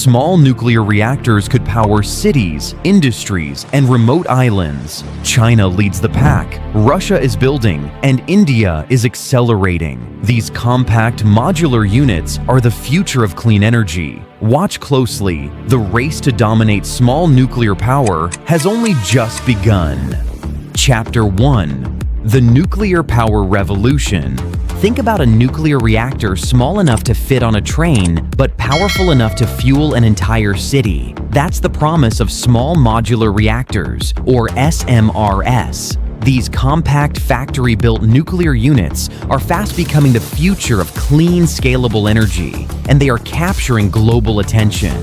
Small nuclear reactors could power cities, industries, and remote islands. China leads the pack, Russia is building, and India is accelerating. These compact modular units are the future of clean energy. Watch closely. The race to dominate small nuclear power has only just begun. Chapter 1. The Nuclear Power Revolution. Think about a nuclear reactor small enough to fit on a train, but powerful enough to fuel an entire city. That's the promise of small modular reactors, or SMRs. These compact factory-built nuclear units are fast becoming the future of clean, scalable energy, and they are capturing global attention.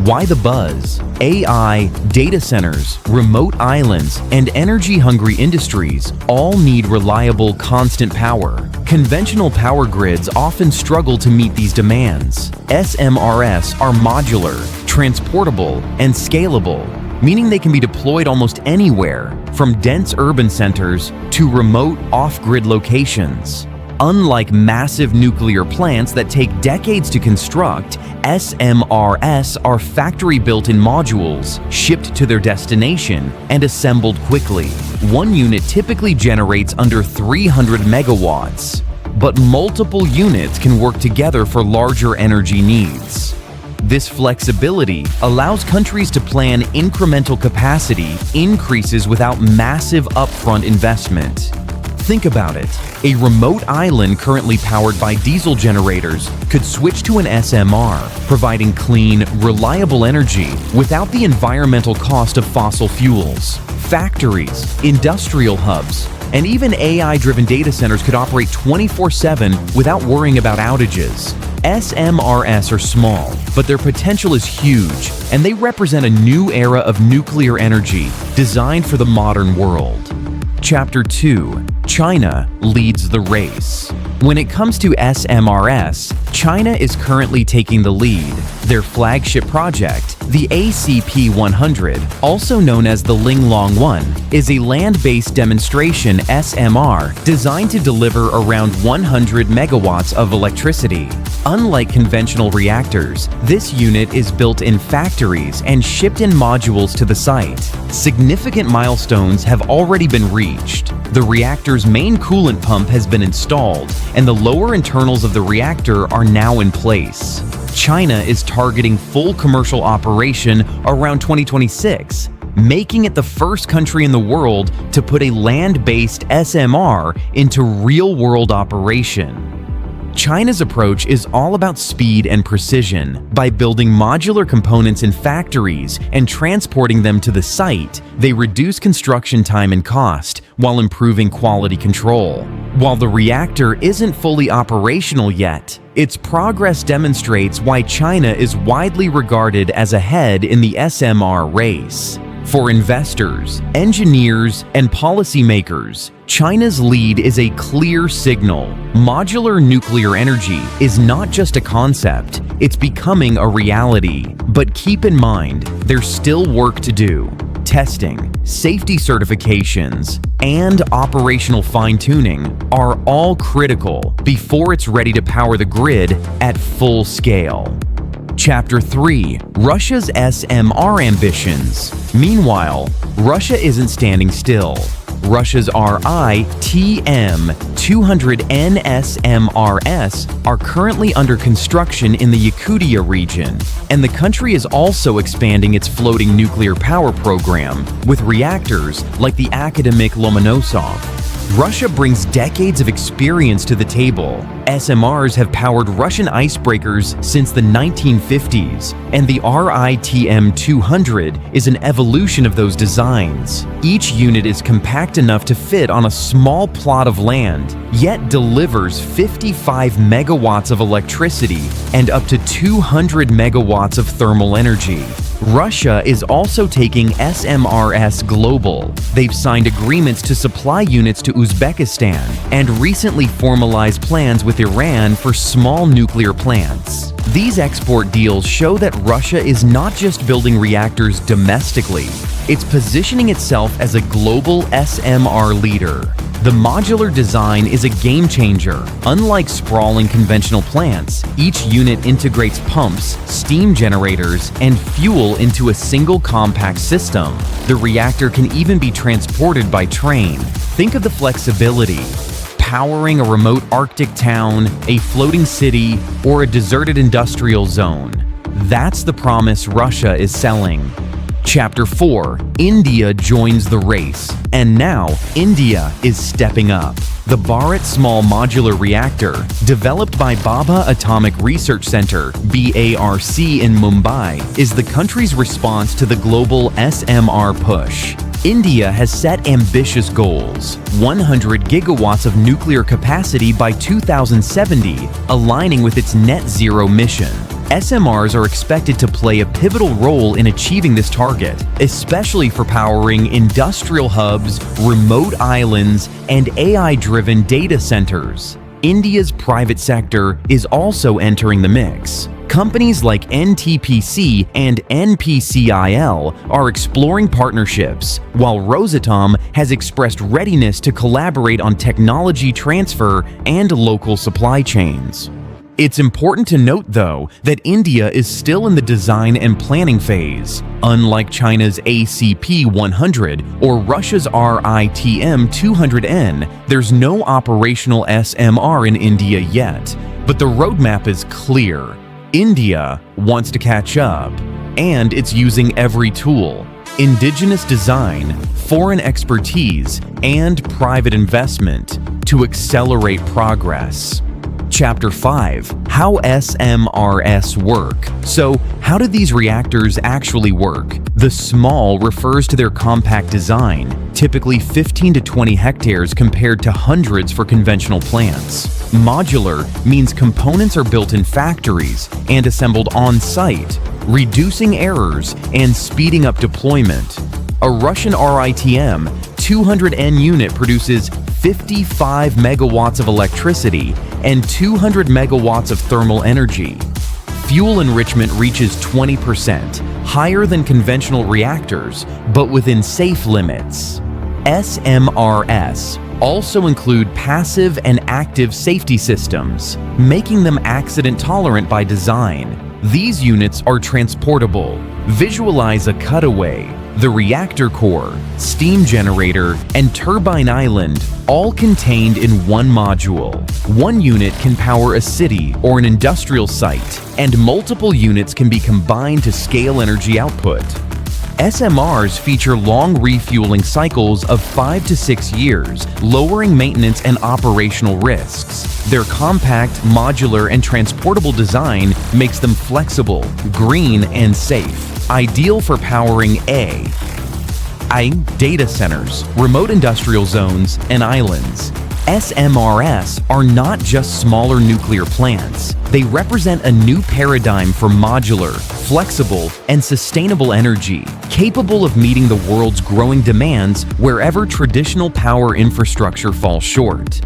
Why the buzz? AI, data centers, remote islands, and energy-hungry industries all need reliable, constant power. Conventional power grids often struggle to meet these demands. SMRs are modular, transportable, and scalable, meaning they can be deployed almost anywhere, from dense urban centers to remote off-grid locations. Unlike massive nuclear plants that take decades to construct, SMRs are factory-built in modules, shipped to their destination, and assembled quickly. One unit typically generates under 300 megawatts, but multiple units can work together for larger energy needs. This flexibility allows countries to plan incremental capacity increases without massive upfront investment. Think about it. A remote island currently powered by diesel generators could switch to an SMR, providing clean, reliable energy without the environmental cost of fossil fuels. Factories, industrial hubs, and even AI-driven data centers could operate 24/7 without worrying about outages. SMRs are small, but their potential is huge, and they represent a new era of nuclear energy designed for the modern world. Chapter 2. China leads the race. When it comes to SMRs, China is currently taking the lead. Their flagship project, the ACP-100, also known as the Linglong 1, is a land-based demonstration SMR designed to deliver around 100 megawatts of electricity. Unlike conventional reactors, this unit is built in factories and shipped in modules to the site. Significant milestones have already been reached. The reactor's main coolant pump has been installed, and the lower internals of the reactor are now in place. China is targeting full commercial operation around 2026, making it the first country in the world to put a land-based SMR into real-world operation. China's approach is all about speed and precision. By building modular components in factories and transporting them to the site, they reduce construction time and cost while improving quality control. While the reactor isn't fully operational yet, its progress demonstrates why China is widely regarded as ahead in the SMR race. For investors, engineers, and policymakers, China's lead is a clear signal. Modular nuclear energy is not just a concept, it's becoming a reality. But keep in mind, there's still work to do. Testing, safety certifications, and operational fine-tuning are all critical before it's ready to power the grid at full scale. Chapter 3. Russia's SMR ambitions. Meanwhile, Russia isn't standing still. Russia's RITM-200N SMRs are currently under construction in the Yakutia region, and the country is also expanding its floating nuclear power program with reactors like the academic Lomonosov. Russia brings decades of experience to the table. SMRs have powered Russian icebreakers since the 1950s, and the RITM-200 is an evolution of those designs. Each unit is compact enough to fit on a small plot of land, yet delivers 55 megawatts of electricity and up to 200 megawatts of thermal energy. Russia is also taking SMRs global. They've signed agreements to supply units to Uzbekistan and recently formalized plans with Iran for small nuclear plants. These export deals show that Russia is not just building reactors domestically, it's positioning itself as a global SMR leader. The modular design is a game changer. Unlike sprawling conventional plants, each unit integrates pumps, steam generators, and fuel into a single compact system. The reactor can even be transported by train. Think of the flexibility. Powering a remote Arctic town, a floating city, or a deserted industrial zone. That's the promise Russia is selling. Chapter 4. India joins the race. And now, India is stepping up. The Bharat Small Modular Reactor, developed by Bhabha Atomic Research Center (BARC) in Mumbai, is the country's response to the global SMR push. India has set ambitious goals: 100 gigawatts of nuclear capacity by 2070, aligning with its net zero mission. SMRs are expected to play a pivotal role in achieving this target, especially for powering industrial hubs, remote islands, and AI-driven data centers. India's private sector is also entering the mix. Companies like NTPC and NPCIL are exploring partnerships, while Rosatom has expressed readiness to collaborate on technology transfer and local supply chains. It's important to note, though, that India is still in the design and planning phase. Unlike China's ACP-100 or Russia's RITM-200N, there's no operational SMR in India yet, but the roadmap is clear. India wants to catch up, and it's using every tool: indigenous design, foreign expertise, and private investment to accelerate progress. Chapter 5. How SMRs work. So, how do these reactors actually work? The small refers to their compact design, typically 15 to 20 hectares compared to hundreds for conventional plants. Modular means components are built in factories and assembled on-site, reducing errors and speeding up deployment. A Russian RITM 200N unit produces 55 megawatts of electricity and 200 megawatts of thermal energy. Fuel enrichment reaches 20%, higher than conventional reactors, but within safe limits. SMRs also include passive and active safety systems, making them accident-tolerant by design. These units are transportable. Visualize a cutaway: the reactor core, steam generator, and turbine island, all contained in one module. One unit can power a city or an industrial site, and multiple units can be combined to scale energy output. SMRs feature long refueling cycles of 5 to 6 years, lowering maintenance and operational risks. Their compact, modular, and transportable design makes them flexible, green, and safe, ideal for powering data centers, remote industrial zones, and islands. SMRs are not just smaller nuclear plants. They represent a new paradigm for modular, flexible, and sustainable energy, capable of meeting the world's growing demands wherever traditional power infrastructure falls short.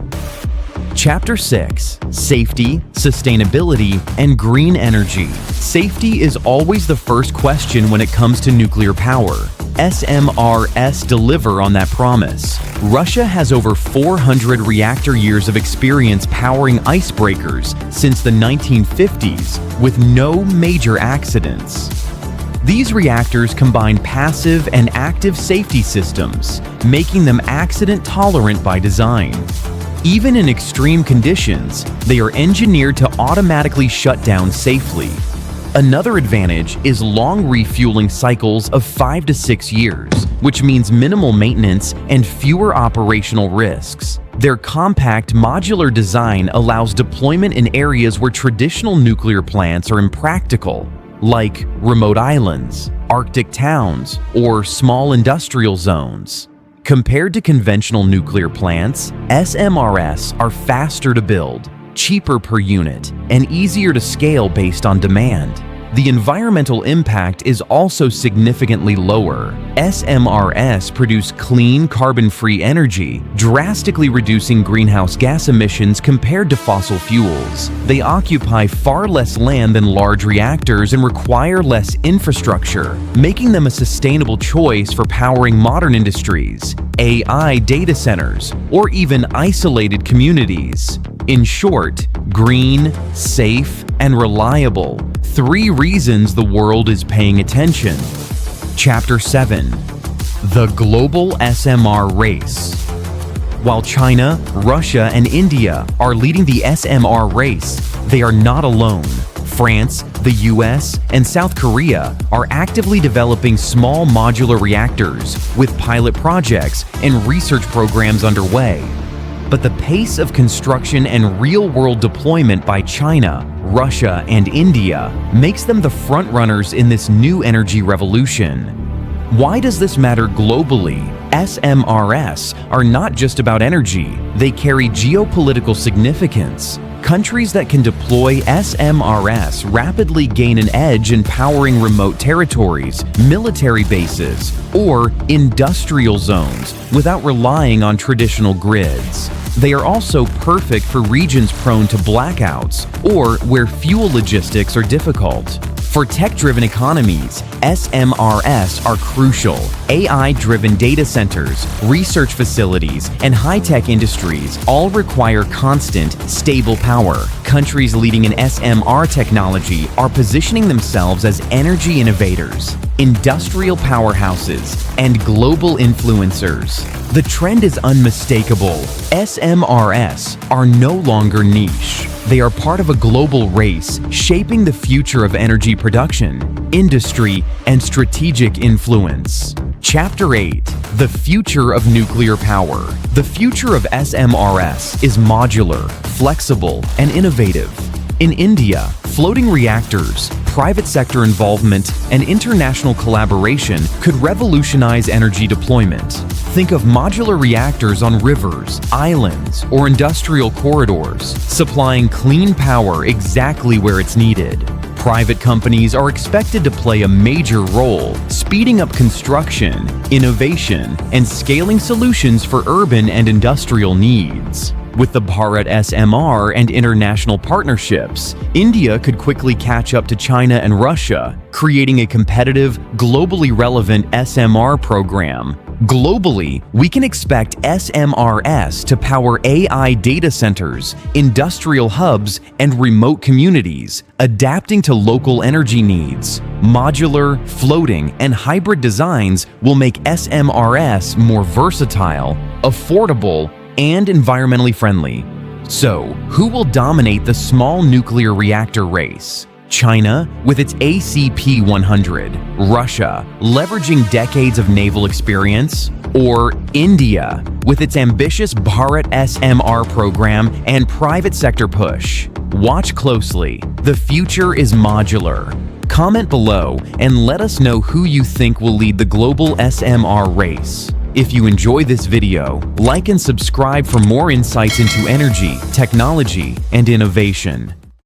Chapter 6. Safety, Sustainability, and Green Energy. Safety is always the first question when it comes to nuclear power. SMRs deliver on that promise. Russia has over 400 reactor years of experience powering icebreakers since the 1950s, with no major accidents. These reactors combine passive and active safety systems, making them accident-tolerant by design. Even in extreme conditions, they are engineered to automatically shut down safely. Another advantage is long refueling cycles of 5 to 6 years, which means minimal maintenance and fewer operational risks. Their compact, modular design allows deployment in areas where traditional nuclear plants are impractical, like remote islands, Arctic towns, or small industrial zones. Compared to conventional nuclear plants, SMRs are faster to build, cheaper per unit, and easier to scale based on demand. the environmental impact is also significantly lower. SMRs produce clean, carbon-free energy, drastically reducing greenhouse gas emissions compared to fossil fuels. They occupy far less land than large reactors and require less infrastructure, making them a sustainable choice for powering modern industries, AI data centers, or even isolated communities. In short, green, safe, and reliable. 3 reasons the world is paying attention. Chapter 7. The Global SMR Race. While China, Russia, and India are leading the SMR race, they are not alone. France, the US, and South Korea are actively developing small modular reactors with pilot projects and research programs underway. But the pace of construction and real-world deployment by China, Russia, and India makes them the frontrunners in this new energy revolution. Why does this matter globally? SMRs are not just about energy, they carry geopolitical significance. Countries that can deploy SMRs rapidly gain an edge in powering remote territories, military bases, or industrial zones without relying on traditional grids. They are also perfect for regions prone to blackouts or where fuel logistics are difficult. For tech-driven economies, SMRs are crucial. AI-driven data centers, research facilities, and high-tech industries all require constant, stable power. Countries leading in SMR technology are positioning themselves as energy innovators, industrial powerhouses, and global influencers. The trend is unmistakable. SMRs are no longer niche. They are part of a global race shaping the future of energy production, industry, and strategic influence. Chapter 8. The Future of Nuclear Power. The future of SMRs is modular, flexible, and innovative. In India, floating reactors, private sector involvement, and international collaboration could revolutionize energy deployment. Think of modular reactors on rivers, islands, or industrial corridors, supplying clean power exactly where it's needed. Private companies are expected to play a major role, speeding up construction, innovation, and scaling solutions for urban and industrial needs. With the Bharat SMR and international partnerships, India could quickly catch up to China and Russia, creating a competitive, globally relevant SMR program. Globally, we can expect SMRs to power AI data centers, industrial hubs, and remote communities, adapting to local energy needs. Modular, floating, and hybrid designs will make SMRs more versatile, affordable, and environmentally friendly. So, who will dominate the small nuclear reactor race? China, with its ACP-100, Russia, leveraging decades of naval experience, or India, with its ambitious Bharat SMR program and private sector push? Watch closely. The future is modular. Comment below and let us know who you think will lead the global SMR race. If you enjoy this video, like and subscribe for more insights into energy, technology, and innovation.